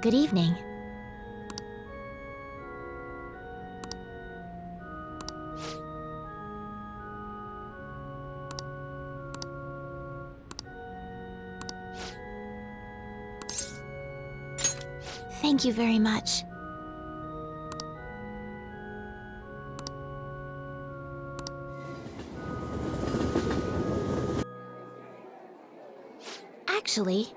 Good evening. Thank you very much. Actually...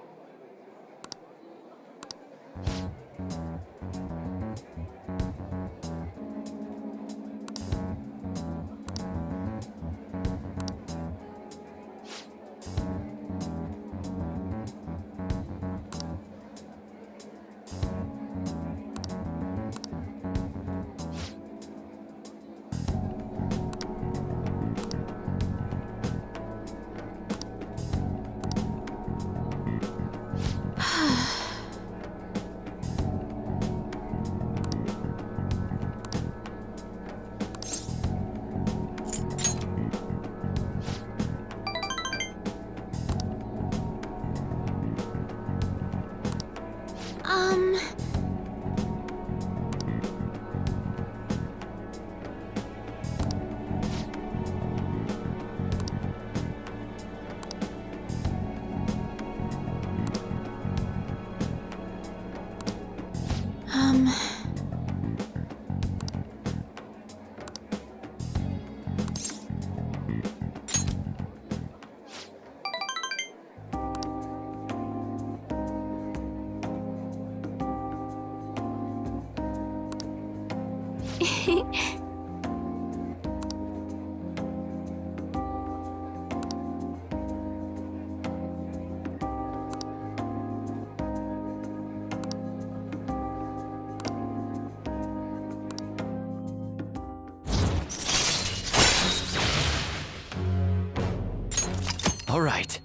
All right.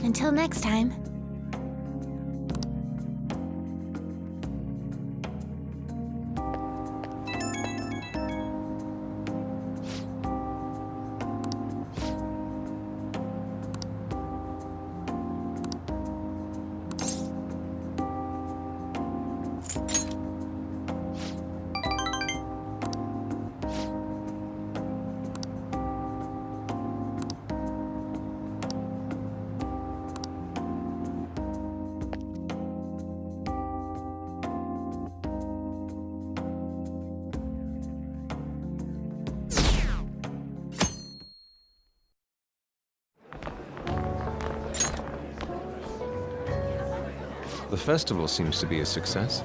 Until next time. The festival seems to be a success.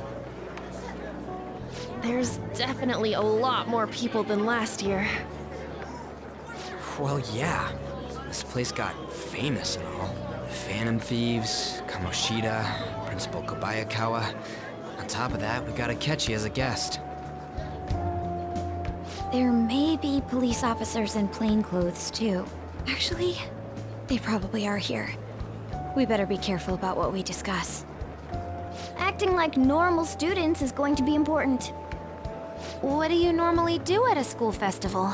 There's definitely a lot more people than last year. Well, yeah. This place got famous and all. Phantom Thieves, Kamoshida, Principal Kobayakawa. On top of that, we got Akechi as a guest. There may be police officers in plainclothes, too. Actually, they probably are here. We better be careful about what we discuss. Acting like normal students is going to be important. What do you normally do at a school festival?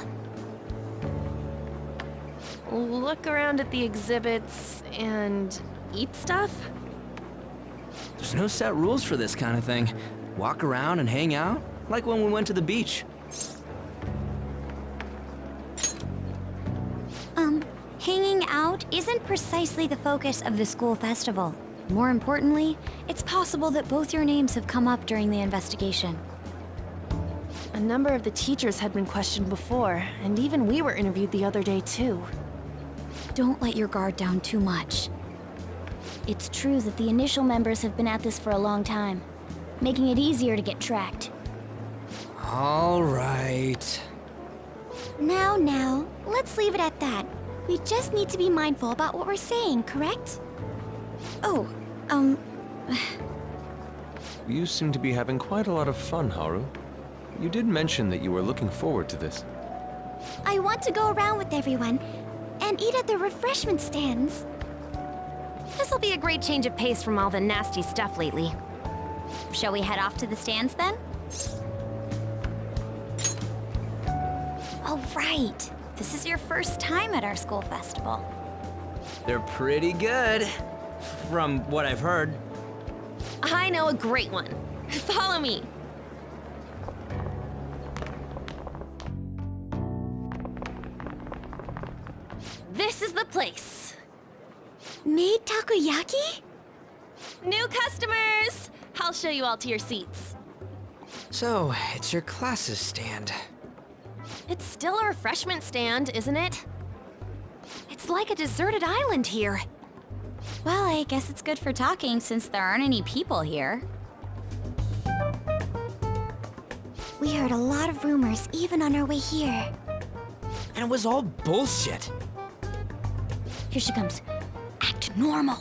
Look around at the exhibits and eat stuff? There's no set rules for this kind of thing. Walk around and hang out, like when we went to the beach. Hanging out isn't precisely the focus of the school festival. More importantly, it's possible that both your names have come up during the investigation. A number of the teachers had been questioned before, and even we were interviewed the other day too. Don't let your guard down too much. It's true that the initial members have been at this for a long time, making it easier to get tracked. All right. Now, let's leave it at that. We just need to be mindful about what we're saying, correct? Oh, You seem to be having quite a lot of fun, Haru. You did mention that you were looking forward to this. I want to go around with everyone, and eat at the refreshment stands. This'll be a great change of pace from all the nasty stuff lately. Shall we head off to the stands then? Oh, right. This is your first time at our school festival. They're pretty good, from what I've heard. I know a great one. Follow me. This is the place. Made takoyaki? New customers! I'll show you all to your seats. So, it's your class's stand. It's still a refreshment stand, isn't it? It's like a deserted island here. Well, I guess it's good for talking since there aren't any people here. We heard a lot of rumors even on our way here. And it was all bullshit. Here she comes. Act normal.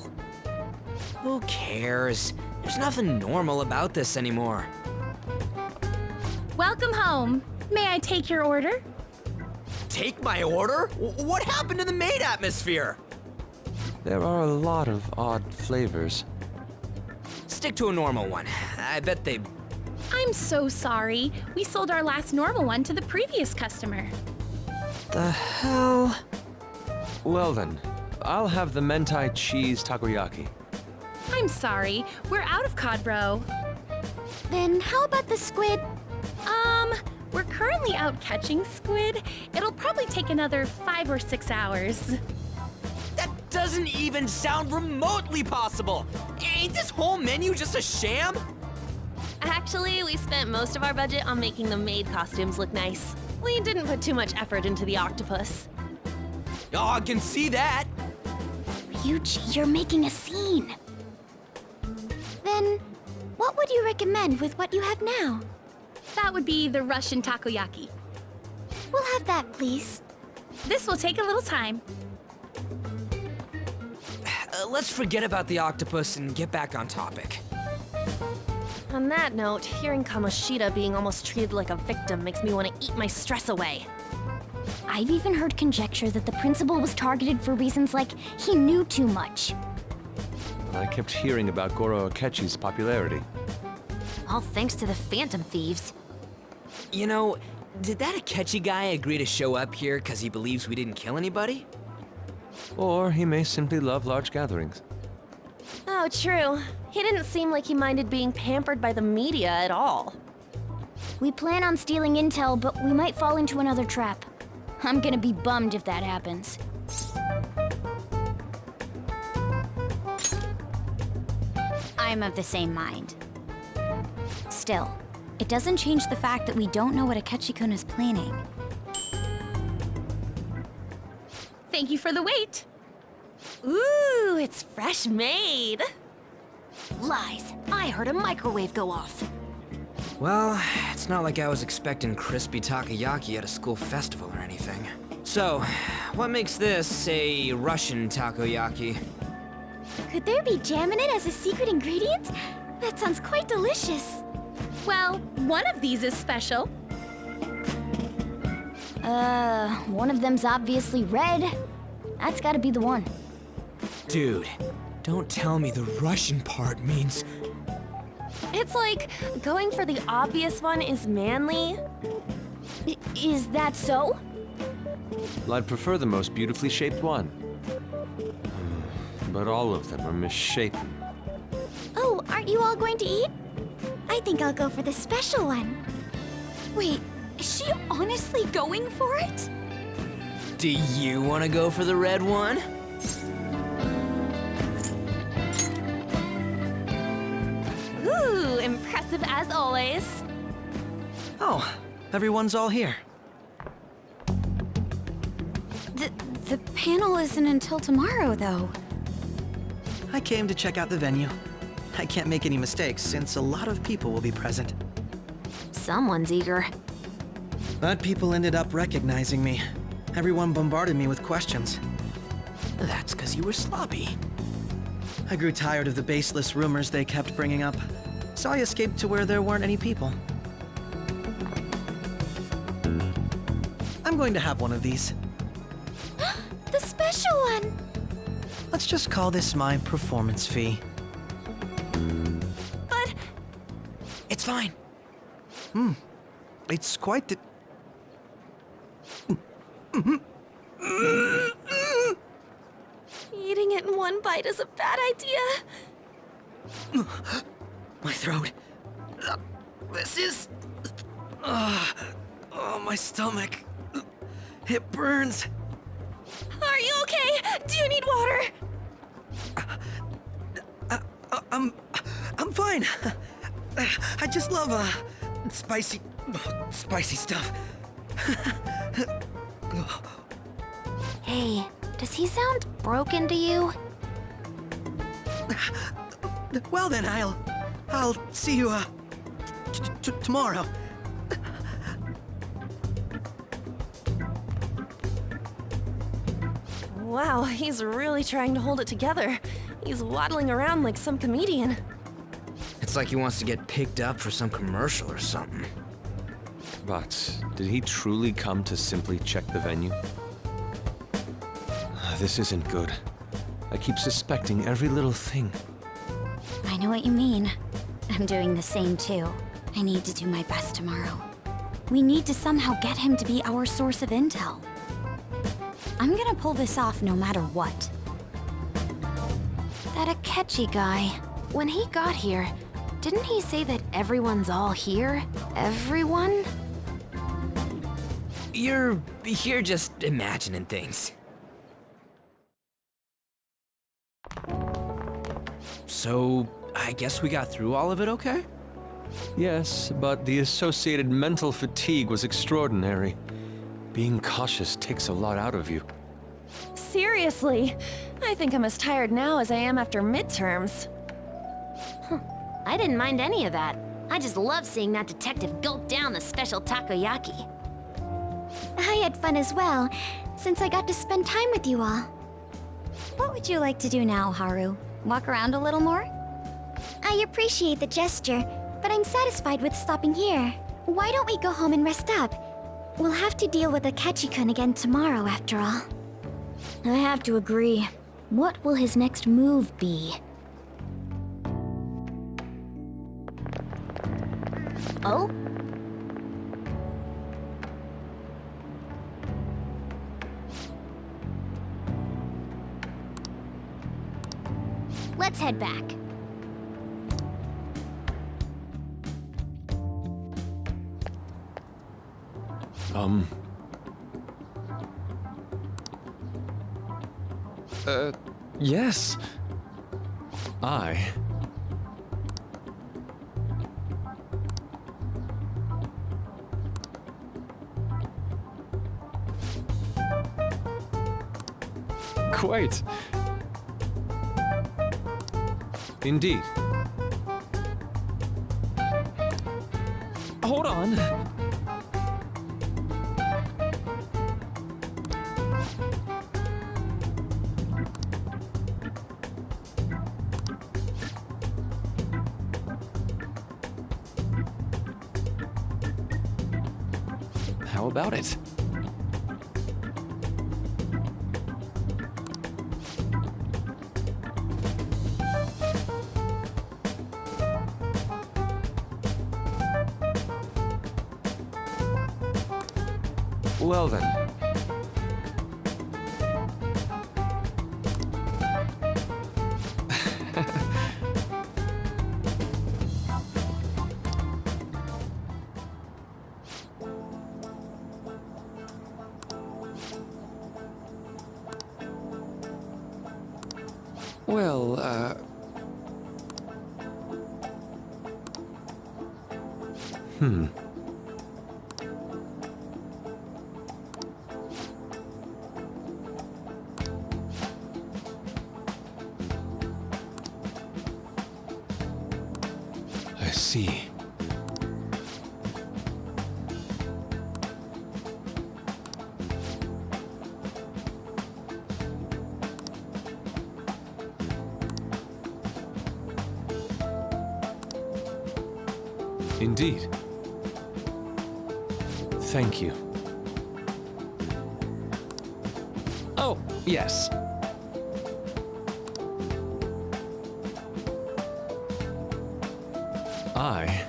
Who cares? There's nothing normal about this anymore. Welcome home. May I take your order? Take my order? What happened to the maid atmosphere? There are a lot of odd flavors. Stick to a normal one. I bet they... I'm so sorry. We sold our last normal one to the previous customer. The hell? Well then, I'll have the mentai cheese takoyaki. I'm sorry. We're out of cod bro. Then how about the squid? We're currently out catching squid. It'll probably take another 5 or 6 hours. That doesn't even sound remotely possible. Ain't this whole menu just a sham? Actually, we spent most of our budget on making the maid costumes look nice. We didn't put too much effort into the octopus. Oh, I can see that. Ryuji, you're making a scene. Then, what would you recommend with what you have now? That would be the Russian takoyaki. We'll have that, please. This will take a little time. Let's forget about the octopus and get back on topic. On that note, hearing Kamoshida being almost treated like a victim makes me want to eat my stress away. I've even heard conjecture that the principal was targeted for reasons like he knew too much. I kept hearing about Goro Akechi's popularity. All thanks to the Phantom Thieves. You know, did that Akechi guy agree to show up here because he believes we didn't kill anybody? Or he may simply love large gatherings. Oh, true. He didn't seem like he minded being pampered by the media at all. We plan on stealing intel, but we might fall into another trap. I'm gonna be bummed if that happens. I'm of the same mind. Still, it doesn't change the fact that we don't know what Akechi-kun is planning. Thank you for the wait. Ooh, it's fresh made. Lies. I heard a microwave go off. Well, it's not like I was expecting crispy takoyaki at a school festival or anything. So, what makes this a Russian takoyaki? Could there be jam in it as a secret ingredient? That sounds quite delicious. Well, one of these is special. One of them's obviously red. That's gotta be the one. Dude, don't tell me the Russian part means... It's like going for the obvious one is manly. Is that so? I'd prefer the most beautifully shaped one. But all of them are misshapen. Oh, aren't you all going to eat? I think I'll go for the special one. Wait, is she honestly going for it? Do you want to go for the red one? Ooh, impressive as always. Oh, everyone's all here. The panel isn't until tomorrow, though. I came to check out the venue. I can't make any mistakes since a lot of people will be present. Someone's eager. But people ended up recognizing me. Everyone bombarded me with questions. That's because you were sloppy. I grew tired of the baseless rumors they kept bringing up, so I escaped to where there weren't any people. I'm going to have one of these. The special special one. Let's just call this my performance fee. But It's fine. It's quite the... eating it in one bite is a bad idea. My throat. This is... oh, my stomach. It burns. Are you okay? Do you need water? I'm fine. I just love, spicy stuff. Hey, does he sound broken to you? Well then, I'll see you, tomorrow. Wow, he's really trying to hold it together. He's waddling around like some comedian. It's like he wants to get picked up for some commercial or something. But did he truly come to simply check the venue? This isn't good. I keep suspecting every little thing. I know what you mean. I'm doing the same too. I need to do my best tomorrow. We need to somehow get him to be our source of intel. I'm gonna pull this off no matter what. That Akechi guy. When he got here, didn't he say that everyone's all here? Everyone? You're just imagining things. So, I guess we got through all of it okay? Yes, but the associated mental fatigue was extraordinary. Being cautious takes a lot out of you. Seriously, I think I'm as tired now as I am after midterms. I didn't mind any of that. I just love seeing that detective gulp down the special takoyaki. I had fun as well, since I got to spend time with you all. What would you like to do now, Haru? Walk around a little more? I appreciate the gesture, but I'm satisfied with stopping here. Why don't we go home and rest up? We'll have to deal with Akechi-kun again tomorrow, after all. I have to agree. What will his next move be? Oh? Let's head back. Yes. Quite. Indeed. Hold on. How about it? Well then. Well, I see. Indeed. Thank you. Oh, Yes. I...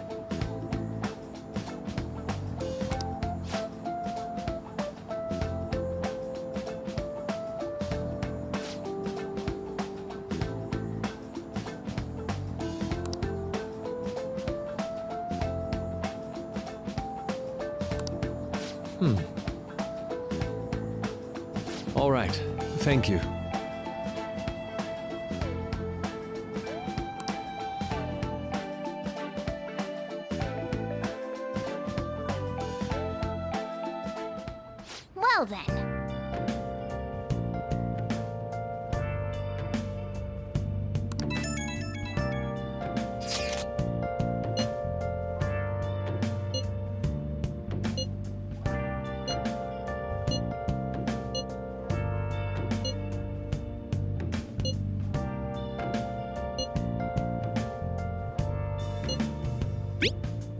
All right. Thank you. Well then.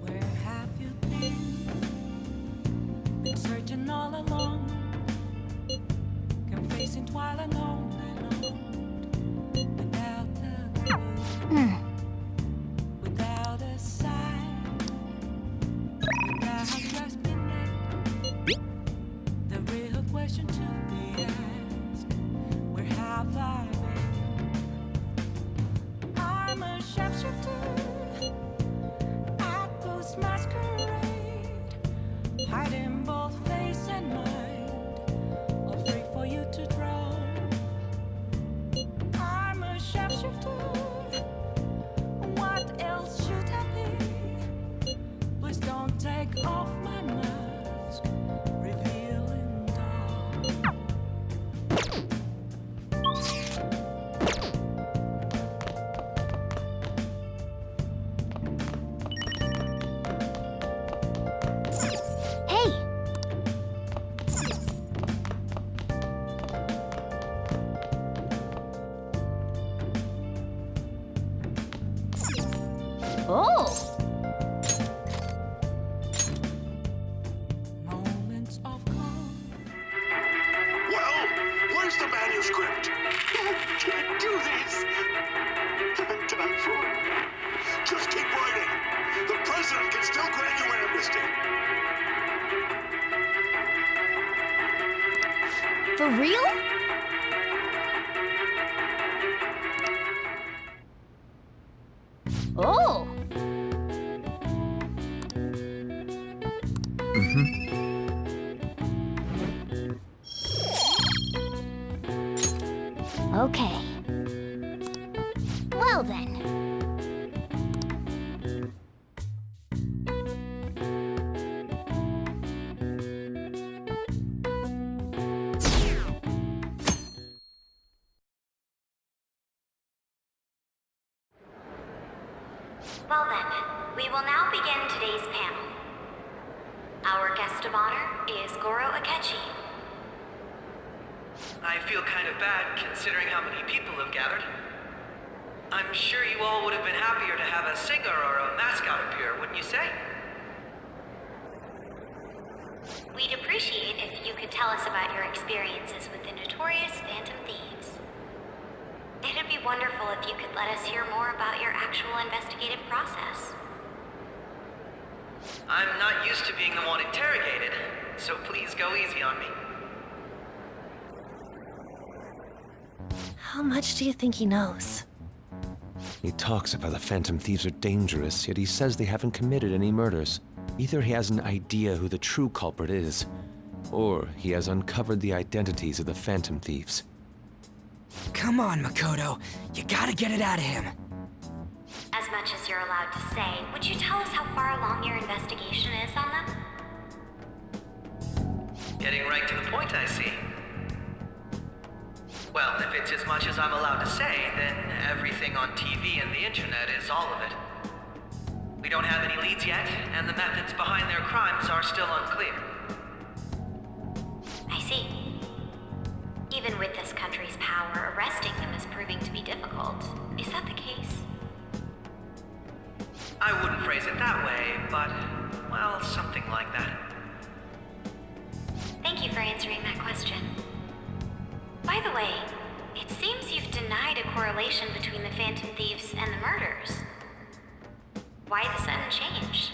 Where have you been? Been searching all along, confessing while alone without a clue, without a sign, without grasping it. The real question to be asked: where have I been? I'm a sharpshooter. Masquerade, hiding both face and mind, all free for you to draw. I'm a sharpshooter. What else should I be? Please don't take off my mask, revealing dawn. Hey! Oh! Moments of calm. Well, where's the manuscript? I can't do this. I'm done for. Just keep writing. The president can still grant you an amnesty. For real? Oh! Okay. Well then. Well then, we will now begin today's panel. Our guest of honor is Goro Akechi. I feel kind of bad considering how many people have gathered. I'm sure you all would have been happier to have a singer or a mascot appear, wouldn't you say? We'd appreciate if you could tell us about your experiences with the notorious Phantom Thieves. It'd be wonderful if you could let us hear more about your actual investigative process. I'm not used to being the one interrogated, so please go easy on me. How much do you think he knows? He talks about the Phantom Thieves are dangerous, yet he says they haven't committed any murders. Either he has an idea who the true culprit is, or he has uncovered the identities of the Phantom Thieves. Come on, Makoto. You gotta get it out of him. As much as you're allowed to say, would you tell us how far along your investigation is on them? Getting right to the point, I see. Well, if it's as much as I'm allowed to say, then everything on TV and the internet is all of it. We don't have any leads yet, and the methods behind their crimes are still unclear. I see. Even with this country's power, arresting them is proving to be difficult. Is that the case? I wouldn't phrase it that way, but, well, something like that. Thank you for answering that question. By the way, it seems you've denied a correlation between the Phantom Thieves and the murders. Why the sudden change?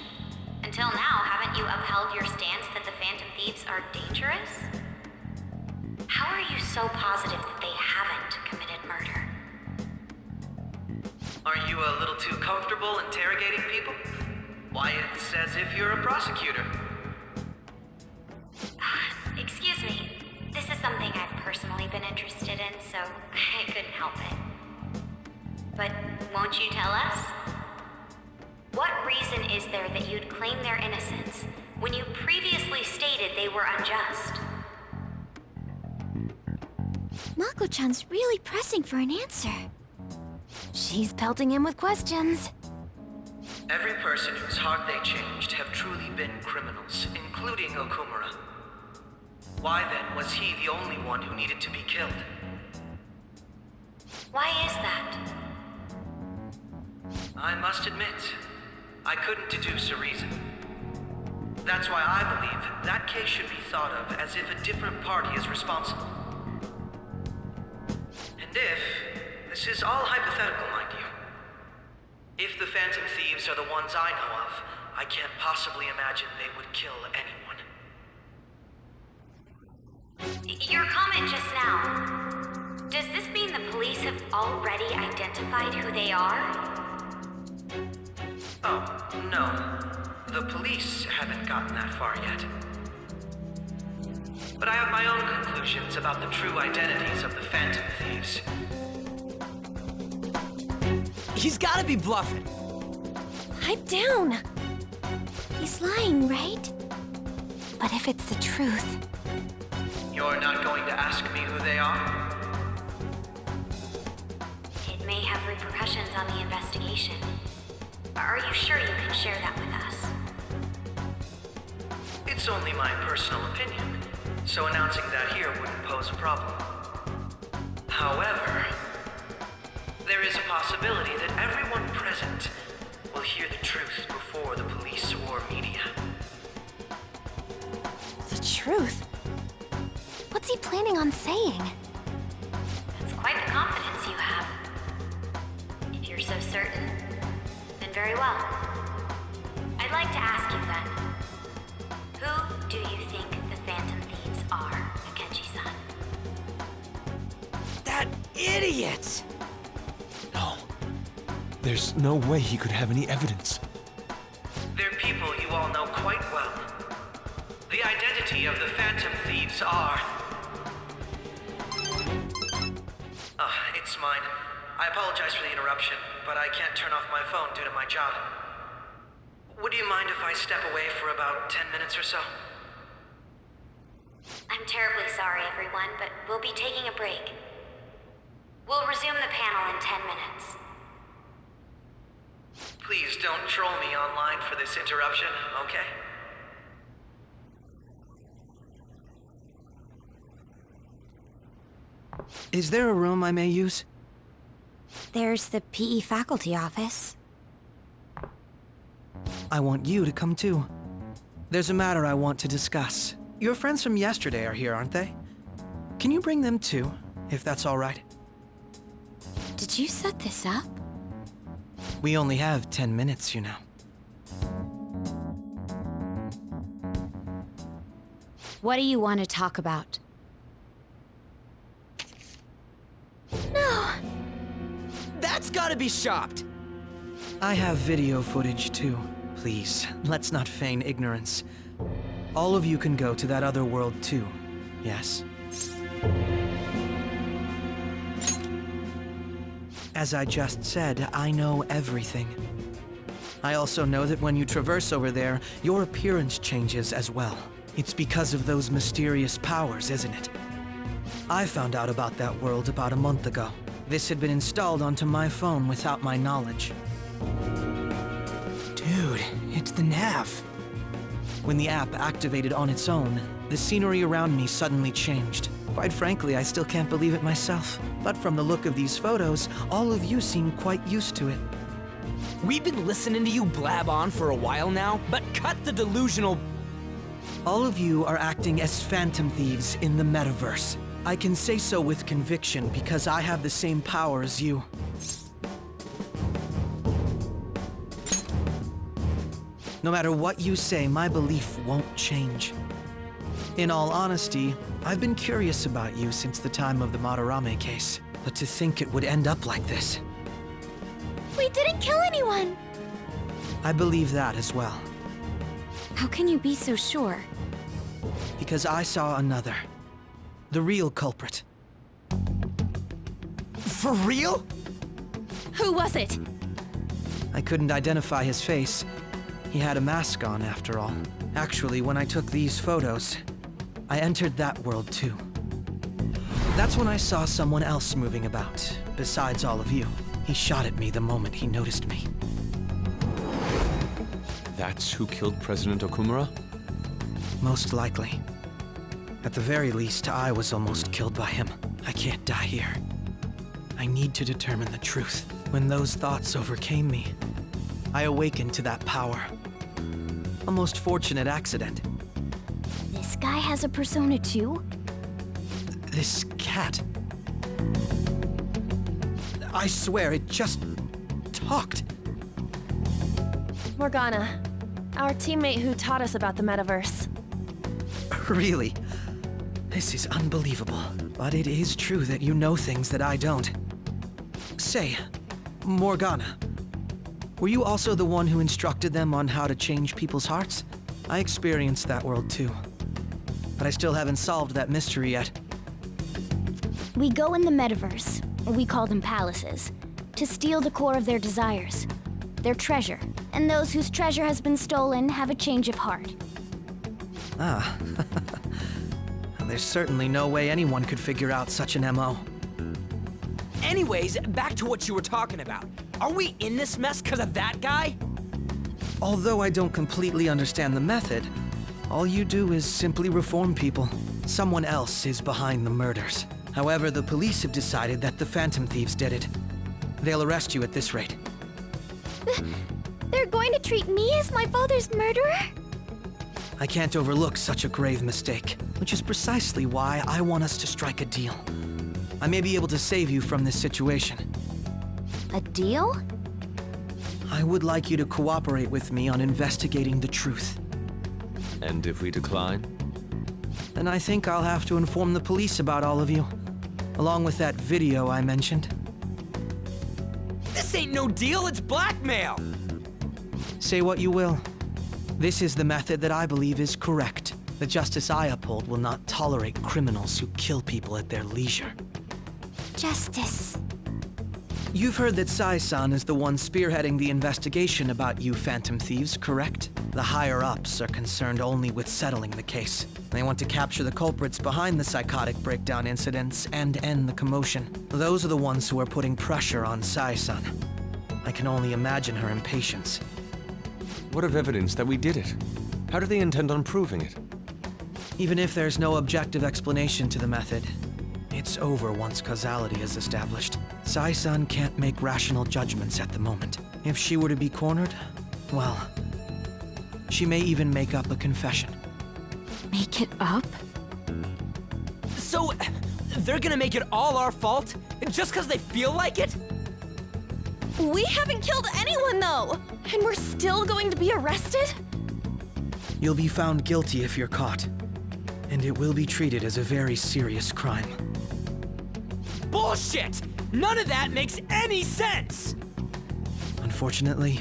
Until now, haven't you upheld your stance that the Phantom Thieves are dangerous? How are you so positive that they haven't committed murder? Are you a little too comfortable interrogating people? Why, it's as if you're a prosecutor. Excuse me. This is something I've personally been interested in, so I couldn't help it. But won't you tell us? What reason is there that you'd claim their innocence when you previously stated they were unjust? Mako-chan's really pressing for an answer. She's pelting him with questions. Every person whose heart they changed have truly been criminals, including Okumura. Why then was he the only one who needed to be killed? Why is that? I must admit, I couldn't deduce a reason. That's why I believe that case should be thought of as if a different party is responsible. And this is all hypothetical, mind you. If the Phantom Thieves are the ones I know of, I can't possibly imagine they would kill anyone. Your comment just now, does this mean the police have already identified who they are? Oh, no. The police haven't gotten that far yet. But I have my own conclusions about the true identities of the Phantom Thieves. He's gotta be bluffing. Pipe down. He's lying, right? But if it's the truth, You're not going to ask me who they are? it may have repercussions on the investigation. Are you sure you can share that with us? It's only my personal opinion, so announcing that here wouldn't pose a problem. However, there is a possibility that everyone present will hear the truth before the police or media. The truth? What's he planning on saying? That's quite the confidence you have. If you're so certain, then very well. I'd like to ask you then, who do you think the Phantom Thieves are, Akechi-san? That idiot! No. There's no way he could have any evidence. They're people you all know quite well. The identity of the Phantom Thieves are... it's mine. I apologize for the interruption, but I can't turn off my phone due to my job. Would you mind if I step away for about 10 minutes or so? I'm terribly sorry, everyone, but we'll be taking a break. We'll resume the panel in 10 minutes. Please don't troll me online for this interruption, okay? Is there a room I may use? There's the PE faculty office. I want you to come too. There's a matter I want to discuss. Your friends from yesterday are here, aren't they? Can you bring them too, if that's all right? Did you set this up? We only have 10 minutes, you know. What do you want to talk about? That's gotta be shopped! I have video footage too. Please, let's not feign ignorance. All of you can go to that other world too, yes? As I just said, I know everything. I also know that when you traverse over there, your appearance changes as well. It's because of those mysterious powers, isn't it? I found out about that world about a month ago. This had been installed onto my phone without my knowledge. Dude, it's the nav. When the app activated on its own, the scenery around me suddenly changed. Quite frankly, I still can't believe it myself. But from the look of these photos, all of you seem quite used to it. We've been listening to you blab on for a while now, but cut the delusional... All of you are acting as Phantom Thieves in the metaverse. I can say so with conviction because I have the same power as you. No matter what you say, my belief won't change. In all honesty, I've been curious about you since the time of the Madarame case. But to think it would end up like this. We didn't kill anyone! I believe that as well. How can you be so sure? Because I saw another. The real culprit. For real? Who was it? I couldn't identify his face. He had a mask on, after all. Actually, when I took these photos, I entered that world too. That's when I saw someone else moving about, besides all of you. He shot at me the moment he noticed me. That's who killed President Okumura? Most likely. At the very least, I was almost killed by him. I can't die here. I need to determine the truth. When those thoughts overcame me, I awakened to that power. A most fortunate accident. This guy has a persona too? This cat. I swear, it just talked. Morgana, our teammate who taught us about the metaverse. Really? This is unbelievable. But it is true that you know things that I don't. Say, Morgana, were you also the one who instructed them on how to change people's hearts? I experienced that world too. But I still haven't solved that mystery yet. We go in the metaverse, or we call them palaces, to steal the core of their desires, their treasure. And those whose treasure has been stolen have a change of heart. Ah. There's certainly no way anyone could figure out such an MO. Anyways, back to what you were talking about. Are we in this mess because of that guy? Although I don't completely understand the method, all you do is simply reform people. Someone else is behind the murders. However, the police have decided that the Phantom Thieves did it. They'll arrest you at this rate. They're going to treat me as my father's murderer? I can't overlook such a grave mistake, which is precisely why I want us to strike a deal. I may be able to save you from this situation. A deal? I would like you to cooperate with me on investigating the truth. And if we decline? Then I think I'll have to inform the police about all of you, along with that video I mentioned. This ain't no deal, it's blackmail! Say what you will. This is the method that I believe is correct. The justice I uphold will not tolerate criminals who kill people at their leisure. Justice. You've heard that Sai-san is the one spearheading the investigation about you Phantom Thieves, correct? The higher-ups are concerned only with settling the case. They want to capture the culprits behind the psychotic breakdown incidents and end the commotion. Those are the ones who are putting pressure on Sai-san. I can only imagine her impatience. What of evidence that we did it? How do they intend on proving it? Even if there's no objective explanation to the method, it's over once causality is established. Sai-san can't make rational judgments at the moment. If she were to be cornered, well, she may even make up a confession. Make it up? So, they're gonna make it all our fault? Just because they feel like it? We haven't killed anyone, though! And we're still going to be arrested? You'll be found guilty if you're caught, and it will be treated as a very serious crime. Bullshit! None of that makes any sense! Unfortunately,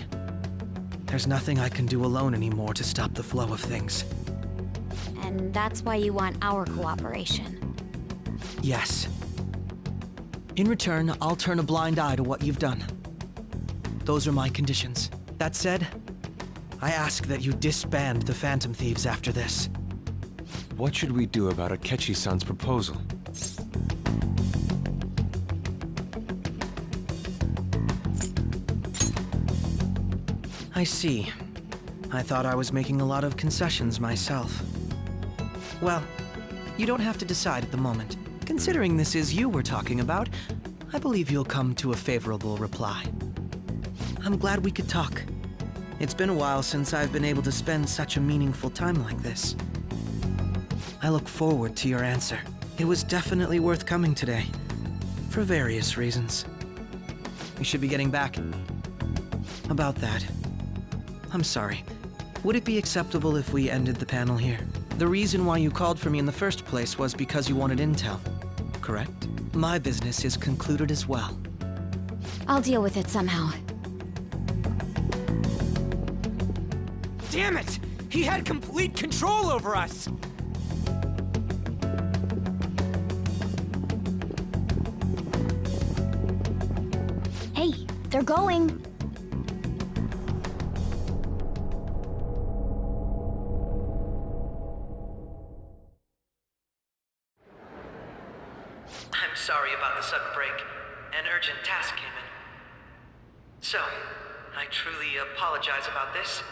there's nothing I can do alone anymore to stop the flow of things. And that's why you want our cooperation. Yes. In return, I'll turn a blind eye to what you've done. Those are my conditions. That said, I ask that you disband the Phantom Thieves after this. What should we do about Akechi-san's proposal? I see. I thought I was making a lot of concessions myself. Well, you don't have to decide at the moment. Considering this is you we're talking about, I believe you'll come to a favorable reply. I'm glad we could talk. It's been a while since I've been able to spend such a meaningful time like this. I look forward to your answer. It was definitely worth coming today. For various reasons. We should be getting back. About that. I'm sorry. Would it be acceptable if we ended the panel here? The reason why you called for me in the first place was because you wanted intel, correct? My business is concluded as well. I'll deal with it somehow. Damn it! He had complete control over us! Hey, they're going. I'm sorry about the sudden break. An urgent task came in. So, I truly apologize about this.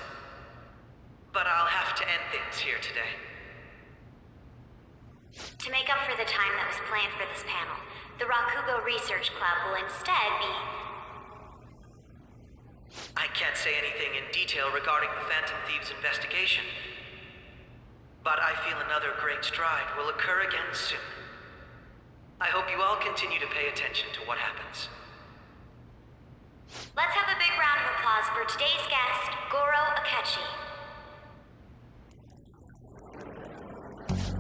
But I'll have to end things here today. To make up for the time that was planned for this panel, the Rakugo Research Club will instead be... I can't say anything in detail regarding the Phantom Thieves investigation. But I feel another great stride will occur again soon. I hope you all continue to pay attention to what happens. Let's have a big round of applause for today's guest, Goro Akechi.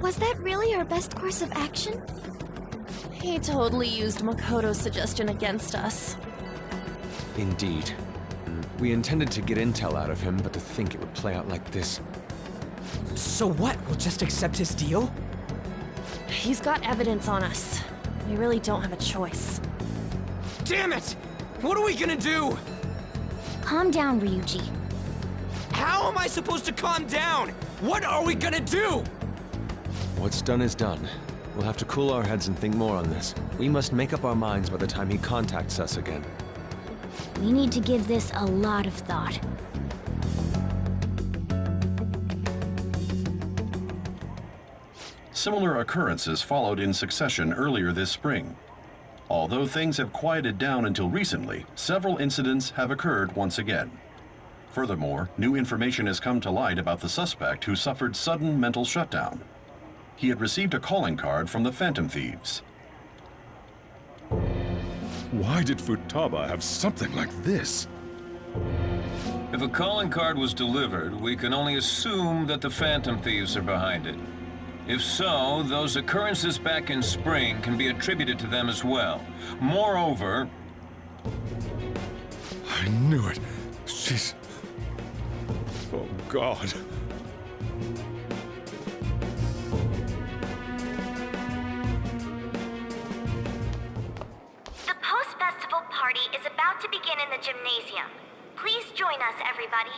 Was that really our best course of action? He totally used Makoto's suggestion against us. Indeed. We intended to get intel out of him, but to think it would play out like this. So what? We'll just accept his deal? He's got evidence on us. We really don't have a choice. Damn it! What are we gonna do? Calm down, Ryuji. How am I supposed to calm down? What are we gonna do? What's done is done. We'll have to cool our heads and think more on this. We must make up our minds by the time he contacts us again. We need to give this a lot of thought. Similar occurrences followed in succession earlier this spring. Although things have quieted down until recently, several incidents have occurred once again. Furthermore, new information has come to light about the suspect who suffered sudden mental shutdown. He had received a calling card from the Phantom Thieves. Why did Futaba have something like this? If a calling card was delivered, we can only assume that the Phantom Thieves are behind it. If so, those occurrences back in spring can be attributed to them as well. Moreover... I knew it. She's... Oh, God. The post-festival party is about to begin in the gymnasium. Please join us, everybody.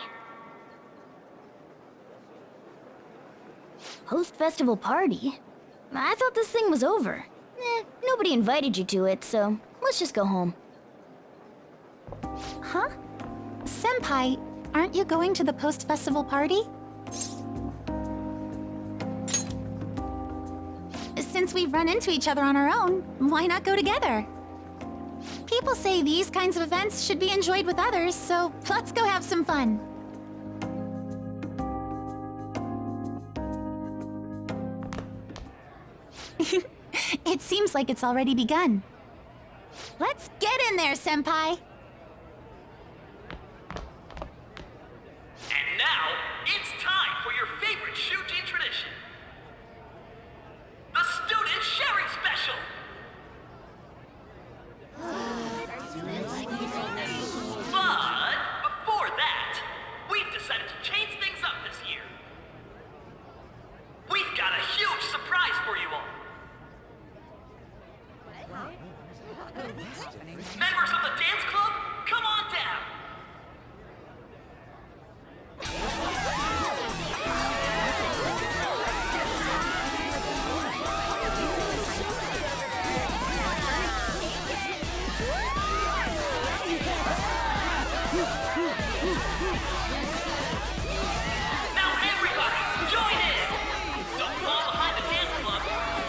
Post-festival party? I thought this thing was over. Nobody invited you to it, so let's just go home. Huh? Senpai, aren't you going to the post-festival party? Since we've run into each other on our own, why not go together? People say these kinds of events should be enjoyed with others, so let's go have some fun. It seems like it's already begun. Let's get in there, Senpai! And now, it's time for your favorite Shuji tradition. The Student Sharing Special! But before that, we've decided to change things up this year. We've got a huge surprise for you all. Members of the dance club, come on down. Now everybody, join in! Don't fall behind the dance club.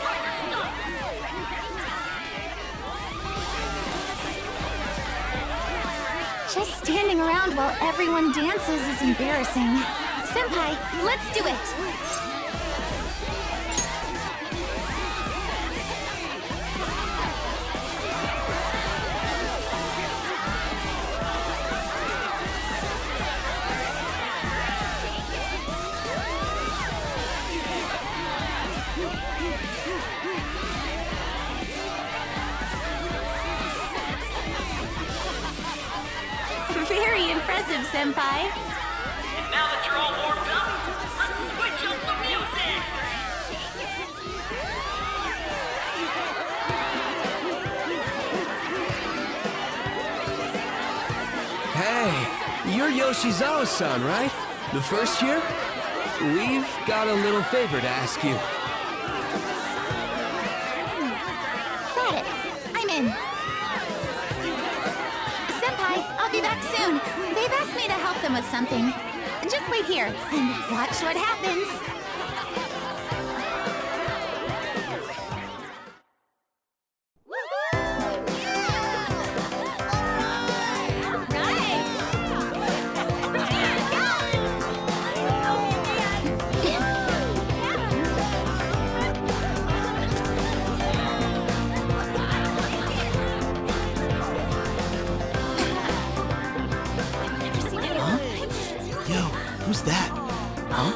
Right your stuff. Just standing around while everyone dances is embarrassing. Senpai, let's do it! impressive, Senpai. And now that you're all warmed up, let's switch up the music! Hey, you're Yoshizawa-san, right? The first year? We've got a little favor to ask you. Got it. I'm in. Senpai, I'll be back soon. They've asked me to help them with something. Just wait here and watch what happens. Yo, who's that? Huh?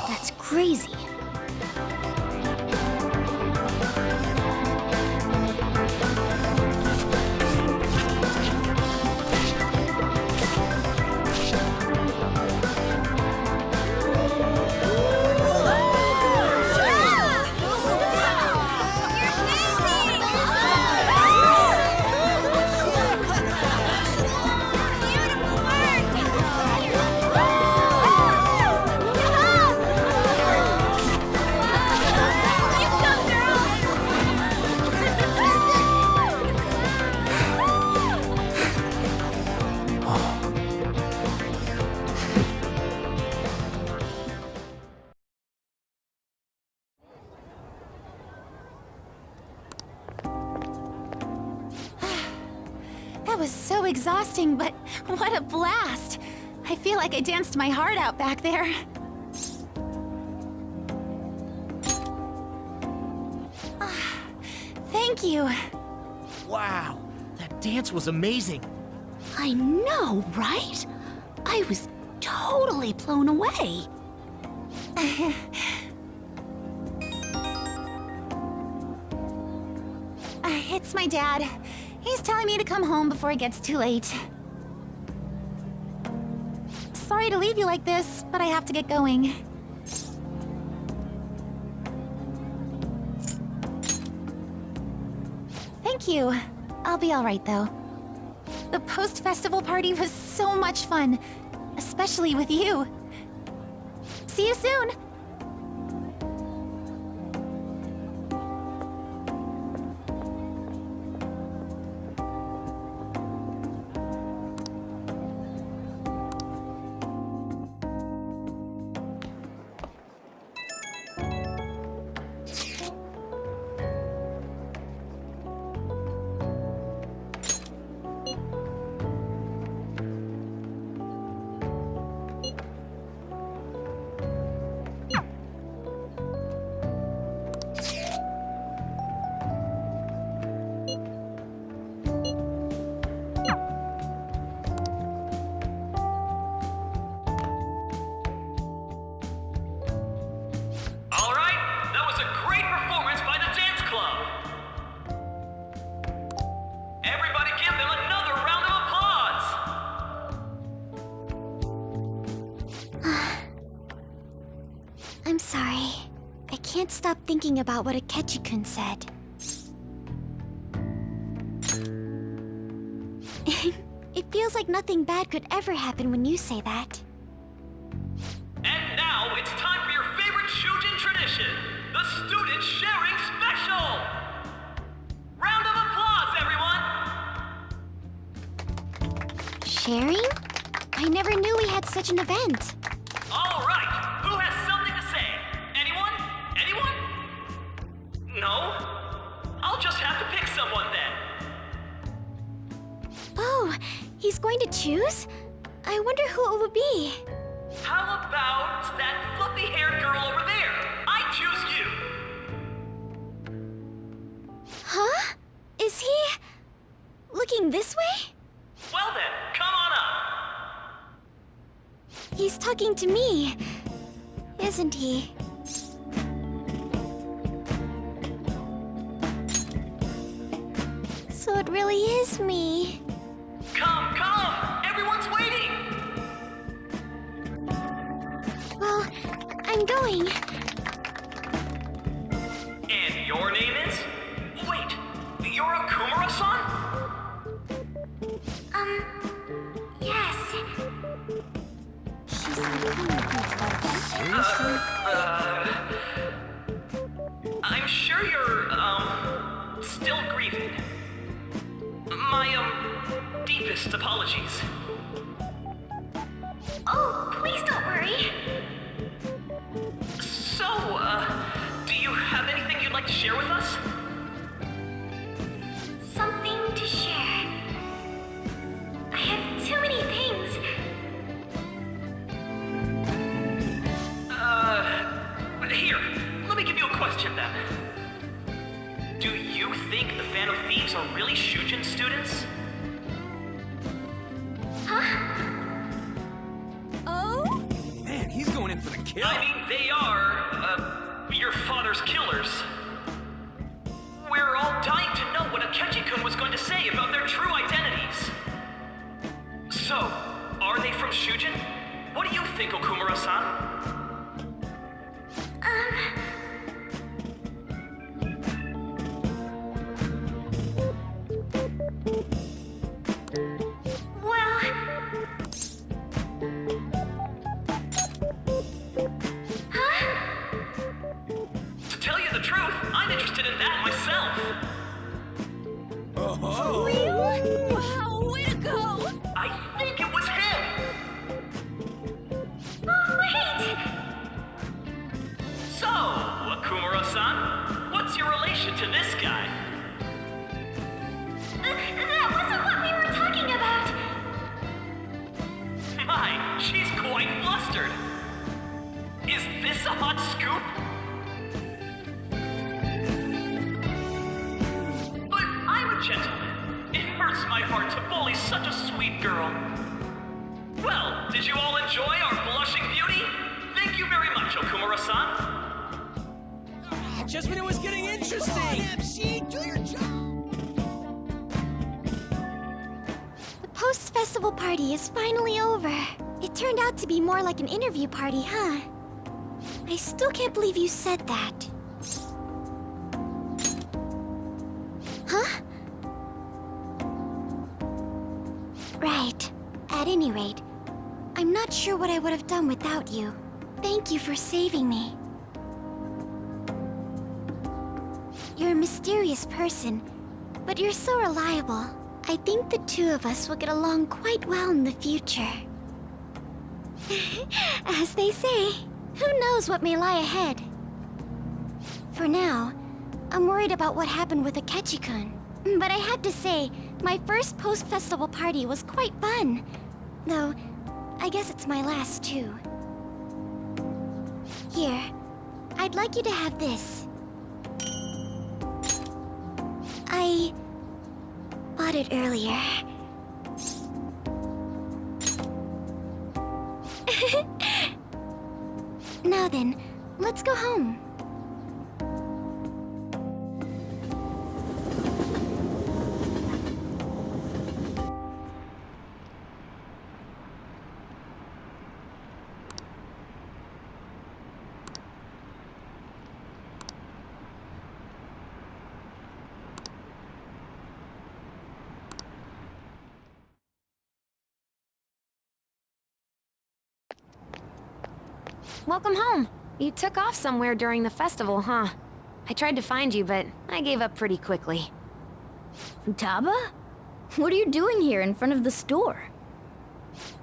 That's crazy. That was so exhausting, but what a blast! I feel like I danced my heart out back there. Thank you. Wow, that dance was amazing. I know, right? I was totally blown away. It's my dad. He's telling me to come home before it gets too late. Sorry to leave you like this, but I have to get going. Thank you. I'll be all right, though. The post-festival party was so much fun, especially with you. See you soon! I'm sorry. I can't stop thinking about what Akechi-kun said. It feels like nothing bad could ever happen when you say that. And now it's time for your favorite Shujin tradition, the Student Sharing Special! Round of applause, everyone! Sharing? I never knew we had such an event. All right, who has something to say? Anyone? Anyone? No? I'll just have to pick someone then. Oh, he's going to choose? I I wonder who it would be. How about that fluffy-haired girl over there? I choose you! Huh? Is he... looking this way? Well then, come on up! He's talking to me, isn't he? So it really is me. Come, come! Everyone's waiting! Well, I'm going. And your name is? Wait, you're Okumura-san? Yes. I'm sure you're, still grieving. My, deepest apologies. Oh, please don't worry. So, do you have anything you'd like to share with us? Something to share. I have too many things. Here, let me give you a question then. Do you think the Phantom Thieves are really Shujin students? Huh? Oh? Man, he's going in for the kill. I mean, they are, your father's killers. We're all dying to know what Akechi-kun was going to say about their true identities. So, are they from Shujin? What do you think, Okumura-san? To tell you the truth, I'm interested in that myself. Oh. Wow, way to go! I think it was him. Oh, wait! So, Okumura-san, what's your relation to this guy? That wasn't what we were talking about! My, she's quite flustered. Is this a hot scoop? But I'm a gentleman. It hurts my heart to bully such a sweet girl. Well, did you all enjoy our blushing beauty? Thank you very much, Okumura-san. Just when it was getting interesting. Come on, MC, do your job. The post-festival party is finally over. It turned out to be more like an interview party, huh? I still can't believe you said that. Huh? Right. At any rate, I'm not sure what I would have done without you. Thank you for saving me. You're a mysterious person, but you're so reliable. I think the two of us will get along quite well in the future. As they say, who knows what may lie ahead? For now, I'm worried about what happened with Akechi-kun. But I have to say, my first post-festival party was quite fun. Though, I guess it's my last too. Here, I'd like you to have this. I bought it earlier. Now then, let's go home. Welcome home. You took off somewhere during the festival, huh? I tried to find you, but I gave up pretty quickly. Futaba? What are you doing here in front of the store?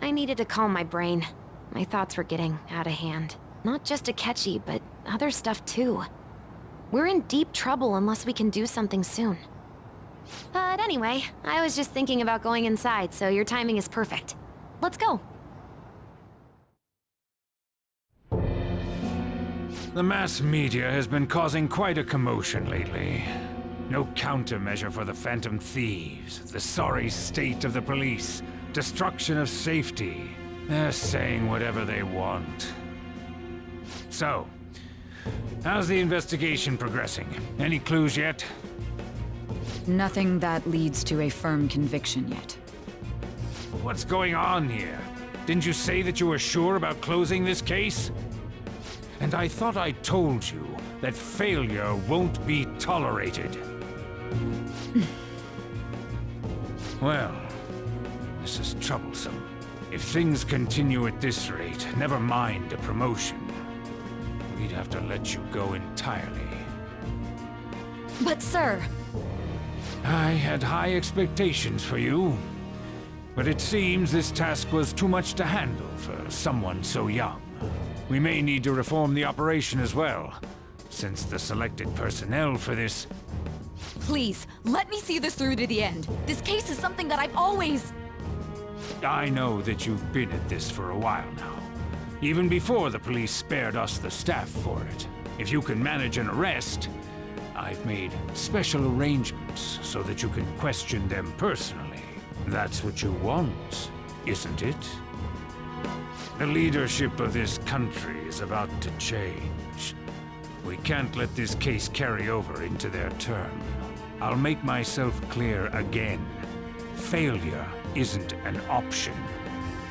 I needed to calm my brain. My thoughts were getting out of hand. Not just Akechi, but other stuff too. We're in deep trouble unless we can do something soon. But anyway, I was just thinking about going inside, so your timing is perfect. Let's go. The mass media has been causing quite a commotion lately. No countermeasure for the Phantom Thieves, the sorry state of the police, destruction of safety. They're saying whatever they want. So, how's the investigation progressing? Any clues yet? Nothing that leads to a firm conviction yet. What's going on here? Didn't you say that you were sure about closing this case? And I thought I told you that failure won't be tolerated. Well, this is troublesome. If things continue at this rate, never mind a promotion. We'd have to let you go entirely. But sir... I had high expectations for you. But it seems this task was too much to handle for someone so young. We may need to reform the operation as well, since the selected personnel for this... Please, let me see this through to the end. This case is something that I've always... I know that you've been at this for a while now. Even before the police spared us the staff for it. If you can manage an arrest, I've made special arrangements so that you can question them personally. That's what you want, isn't it? The leadership of this country is about to change. We can't let this case carry over into their term. I'll make myself clear again. Failure isn't an option.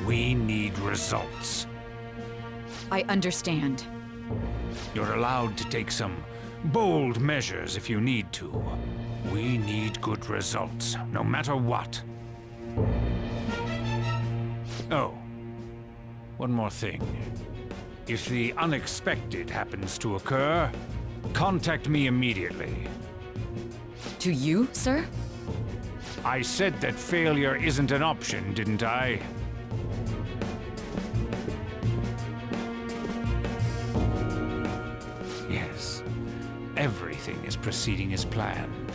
We need results. I understand. You're allowed to take some bold measures if you need to. We need good results, no matter what. Oh, one more thing. If the unexpected happens to occur, contact me immediately. To you, sir? I said that failure isn't an option, didn't I? Yes, everything is proceeding as planned.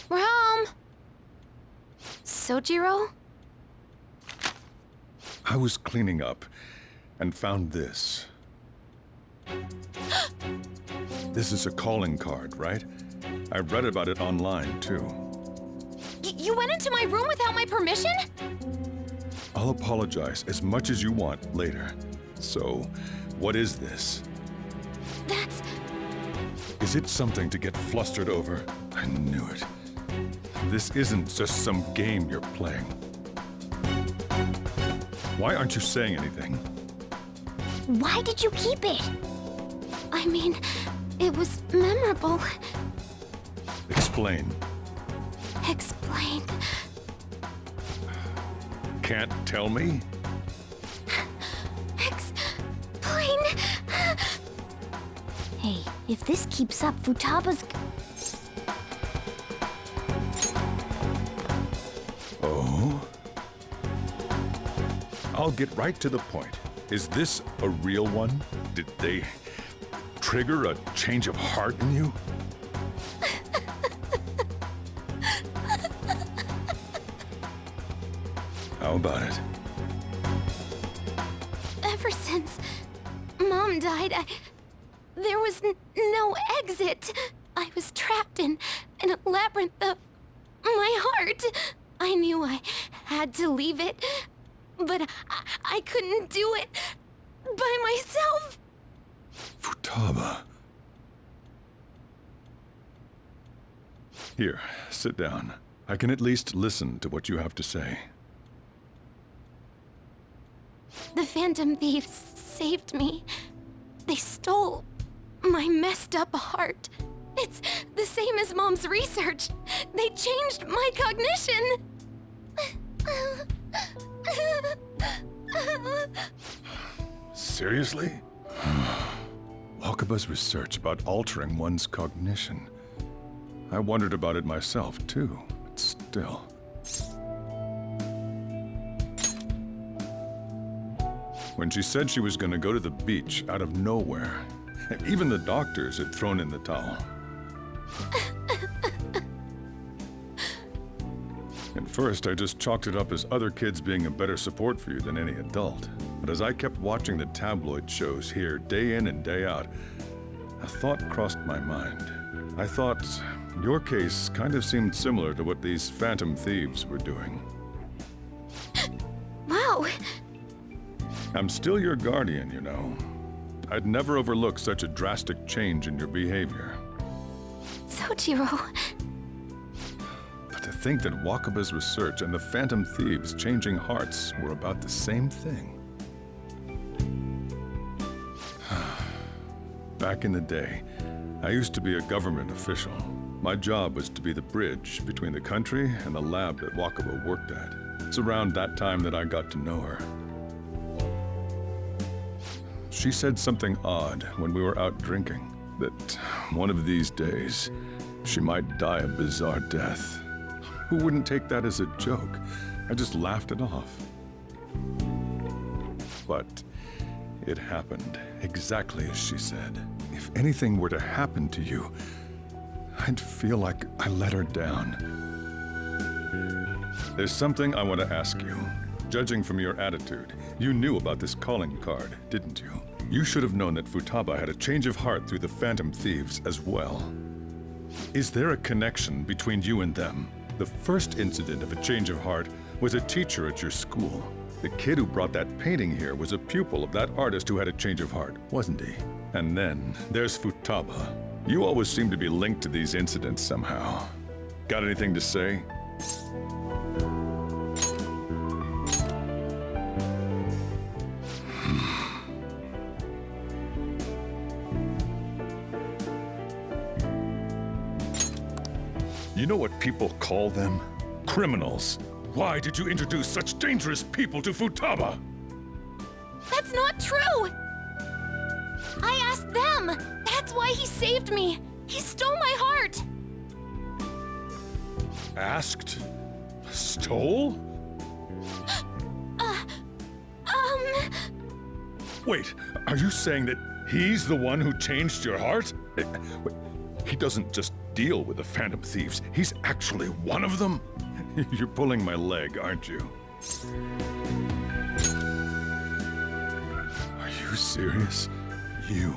We're home. Sojiro? I was cleaning up and found this. This is a calling card, right? I read about it online, too. You went into my room without my permission? I'll apologize as much as you want later. So, what is this? That's... Is it something to get flustered over? I knew it. This isn't just some game you're playing. Why aren't you saying anything? Why did you keep it? I mean, it was memorable. Explain. Explain. Can't tell me? Explain. Hey, if this keeps up, Futaba's... Oh? I'll get right to the point. Is this a real one? Did they trigger a change of heart in you? How about it? Ever since Mom died, there was no exit. I was trapped in a labyrinth of my heart. I knew I had to leave it, but I couldn't do it by myself. Futaba. Here, sit down. I can at least listen to what you have to say. The Phantom Thieves saved me. They stole my messed up heart. It's the same as Mom's research. They changed my cognition. Seriously? Wakaba's research about altering one's cognition. I wondered about it myself, too, but still. When she said she was going to go to the beach out of nowhere, even the doctors had thrown in the towel. And first, I just chalked it up as other kids being a better support for you than any adult. But as I kept watching the tabloid shows here day in and day out, a thought crossed my mind. I thought your case kind of seemed similar to what these Phantom Thieves were doing. Wow. I'm still your guardian, you know. I'd never overlook such a drastic change in your behavior. Sojiro. But to think that Wakaba's research and the Phantom Thieves' changing hearts were about the same thing. Back in the day, I used to be a government official. My job was to be the bridge between the country and the lab that Wakaba worked at. It's around that time that I got to know her. She said something odd when we were out drinking, that one of these days, she might die a bizarre death. Who wouldn't take that as a joke? I just laughed it off. But it happened exactly as she said. If anything were to happen to you, I'd feel like I let her down. There's something I want to ask you. Judging from your attitude, you knew about this calling card, didn't you? You should have known that Futaba had a change of heart through the Phantom Thieves as well. Is there a connection between you and them? The first incident of a change of heart was a teacher at your school. The kid who brought that painting here was a pupil of that artist who had a change of heart, wasn't he? And then there's Futaba. You always seem to be linked to these incidents somehow. Got anything to say? You know what people call them? Criminals. Why did you introduce such dangerous people to Futaba? That's not true! I asked them! That's why he saved me! He stole my heart! Asked? Stole? Wait, are you saying that he's the one who changed your heart? Wait, he doesn't just deal with the Phantom Thieves, he's actually one of them? You're pulling my leg, aren't you? Are you serious? You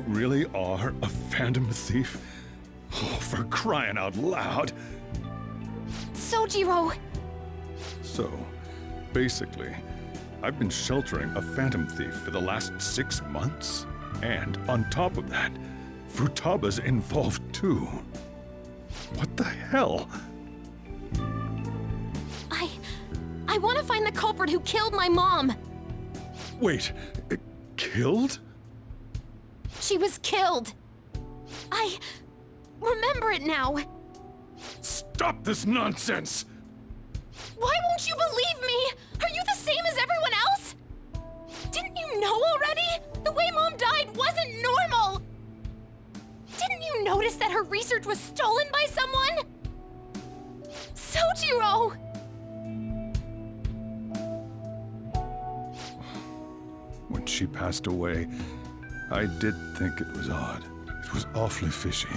really are a Phantom Thief? Oh, for crying out loud! Sojiro! So, basically, I've been sheltering a Phantom Thief for the last 6 months. And on top of that, Futaba's involved too. What the hell? I want to find the culprit who killed my mom! Wait, killed? She was killed! I remember it now! Stop this nonsense! Why won't you believe me? Are you the same as everyone else? Didn't you know already? The way Mom died wasn't normal! Didn't you notice that her research was stolen by someone? Sojiro! When she passed away, I did think it was odd. It was awfully fishy.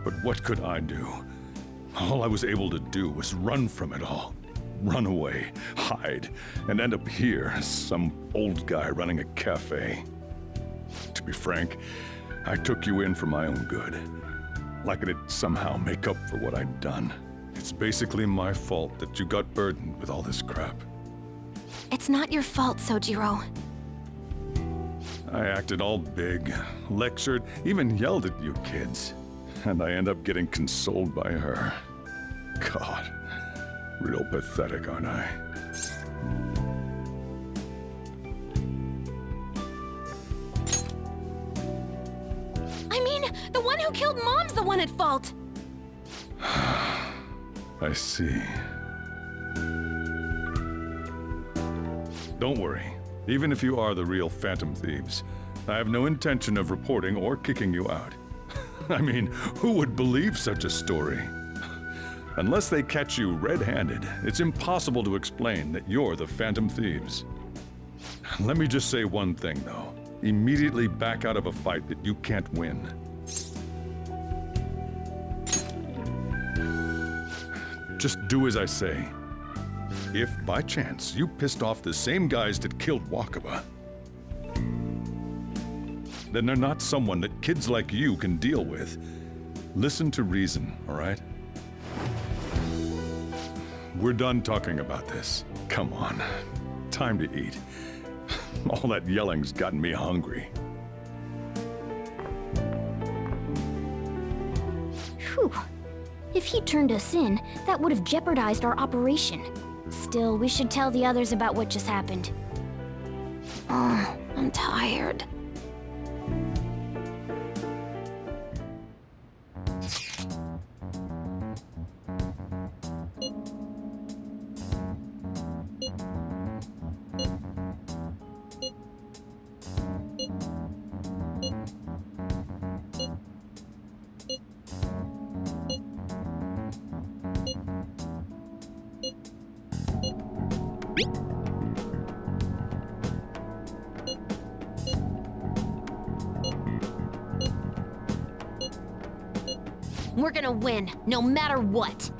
But what could I do? All I was able to do was run from it all. Run away, hide, and end up here as some old guy running a cafe. To be frank, I took you in for my own good. Like it'd somehow make up for what I'd done. It's basically my fault that you got burdened with all this crap. It's not your fault, Sojiro. I acted all big, lectured, even yelled at you kids. And I end up getting consoled by her. God, real pathetic, aren't I? I mean, the one who killed Mom's the one at fault! I see. Don't worry. Even if you are the real Phantom Thieves, I have no intention of reporting or kicking you out. I mean, who would believe such a story? Unless they catch you red-handed, it's impossible to explain that you're the Phantom Thieves. Let me just say one thing, though. Immediately back out of a fight that you can't win. Just do as I say. If, by chance, you pissed off the same guys that killed Wakaba, then they're not someone that kids like you can deal with. Listen to reason, all right? We're done talking about this. Come on. Time to eat. All that yelling's gotten me hungry. Whew. If he turned us in, that would have jeopardized our operation. Still, we should tell the others about what just happened. Oh, I'm tired. We're gonna win, no matter what.